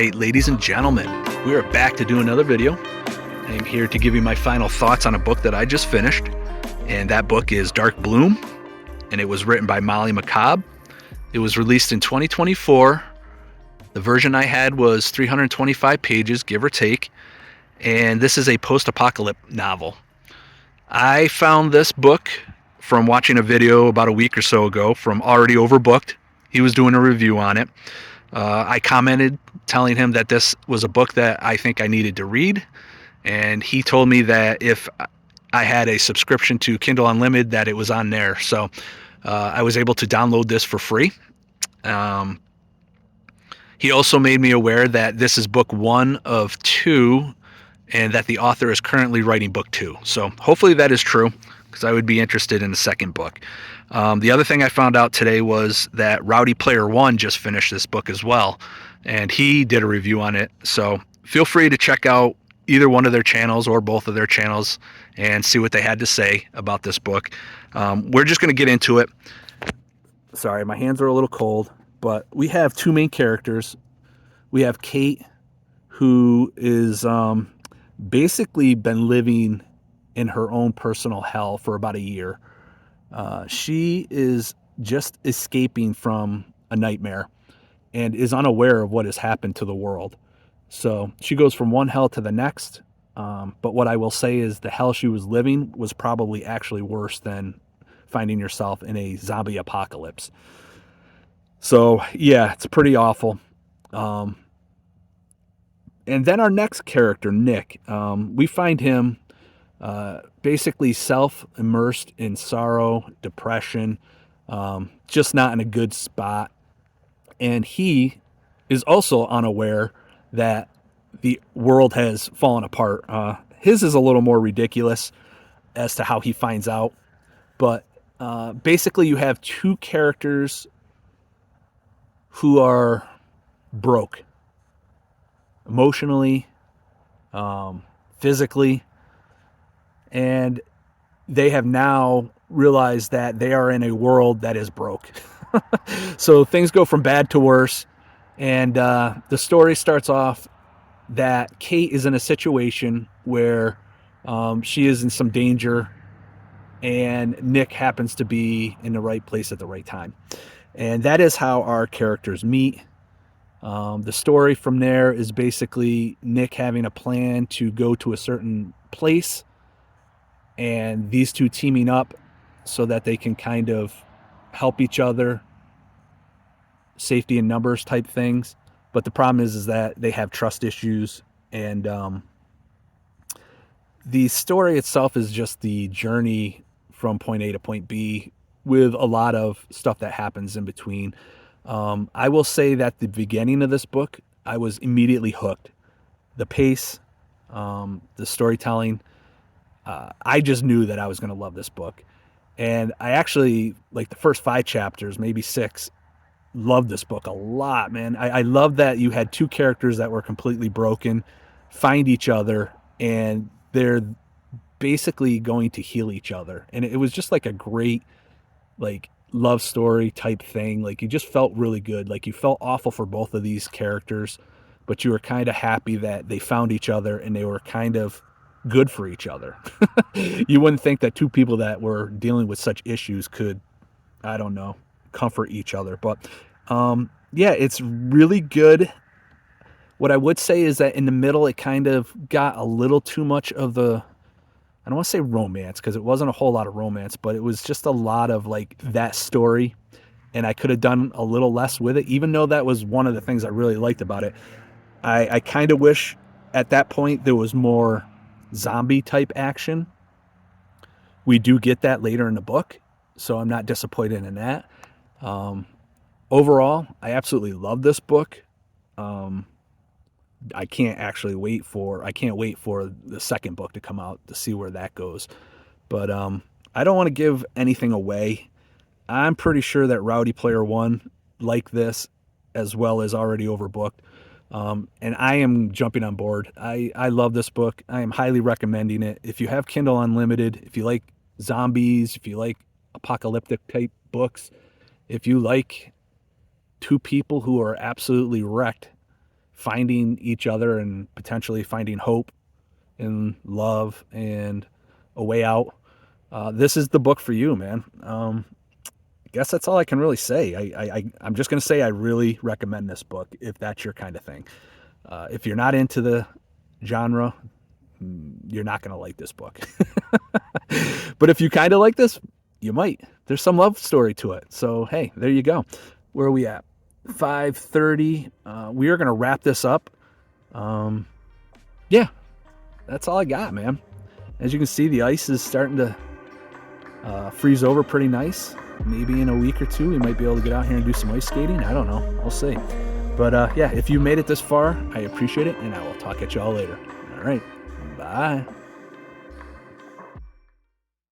right, ladies and gentlemen, we are back to do another video. I am here to give you my final thoughts on a book that I just finished, and that book is Dark Bloom, and it was written by Molly Macabre. It was released in 2024. The version I had was 325 pages, give or take, and this is a post-apocalypse novel. I found this book from watching a video about a week or so ago from Already Overbooked. He was doing a review on it. I commented telling him that this was a book that I think I needed to read, and he told me that if I had a subscription to Kindle Unlimited that it was on there. So I was able to download this for free. He also made me aware that this is book 1 of 2 and that the author is currently writing book 2. So hopefully that is true, because I would be interested in the second book. The other thing I found out today was that Rowdy Player One just finished this book as well, and he did a review on it. So feel free to check out either one of their channels or both of their channels and see what they had to say about this book. We're just going to get into it. Sorry, my hands are a little cold, but we have two main characters. We have Kate, who is basically been living in her own personal hell for about a year. She is just escaping from a nightmare and is unaware of what has happened to the world. So she goes from one hell to the next. But what I will say is the hell she was living was probably actually worse than finding yourself in a zombie apocalypse. So yeah, it's pretty awful. And then our next character, Nick, we find him basically self-immersed in sorrow, depression, just not in a good spot. And he is also unaware that the world has fallen apart. His is a little more ridiculous as to how he finds out. But basically you have two characters who are broke emotionally, physically, and they have now realized that they are in a world that is broke. So things go from bad to worse, and the story starts off that Kate is in a situation where she is in some danger, and Nick happens to be in the right place at the right time. And that is how our characters meet. The story from there is basically Nick having a plan to go to a certain place, and these two teaming up so that they can kind of help each other, safety in numbers type things. But the problem is that they have trust issues, and the story itself is just the journey from point A to point B with a lot of stuff that happens in between. I will say that the beginning of this book, I was immediately hooked. The pace, the storytelling, I just knew that I was going to love this book. And I actually, like the first 5 chapters, maybe 6, loved this book a lot, man. I love that you had two characters that were completely broken, find each other, and they're basically going to heal each other. And it was just like a great, like, love story type thing. Like, you just felt really good. Like, you felt awful for both of these characters, but you were kind of happy that they found each other and they were kind of good for each other. You wouldn't think that two people that were dealing with such issues could, I don't know, comfort each other. But yeah, it's really good. What I would say is that in the middle, it kind of got a little too much of the, I don't want to say romance, because it wasn't a whole lot of romance, but it was just a lot of like that story, and I could have done a little less with it, even though that was one of the things I really liked about it. I kind of wish at that point there was more zombie type action. We do get that later in the book, so I'm not disappointed in that. Overall, I absolutely love this book. I can't wait for the second book to come out to see where that goes. But I don't want to give anything away. I'm pretty sure that Rowdy Player One liked this as well as Already Overbooked. And I am jumping on board. I love this book. I am highly recommending it. If you have Kindle Unlimited, if you like zombies, if you like apocalyptic type books, if you like two people who are absolutely wrecked finding each other and potentially finding hope and love and a way out, this is the book for you, man. I guess that's all I can really say. I'm just going to say I really recommend this book if that's your kind of thing. If you're not into the genre, you're not going to like this book. But if you kind of like this, you might. There's some love story to it. So, hey, there you go. Where are we at? 5:30. We are going to wrap this up. Yeah, that's all I got, man. As you can see, the ice is starting to freeze over pretty nice. Maybe in a week or two, we might be able to get out here and do some ice skating. I don't know. We'll see. But yeah, if you made it this far, I appreciate it, and I will talk at you all later. All right. Bye.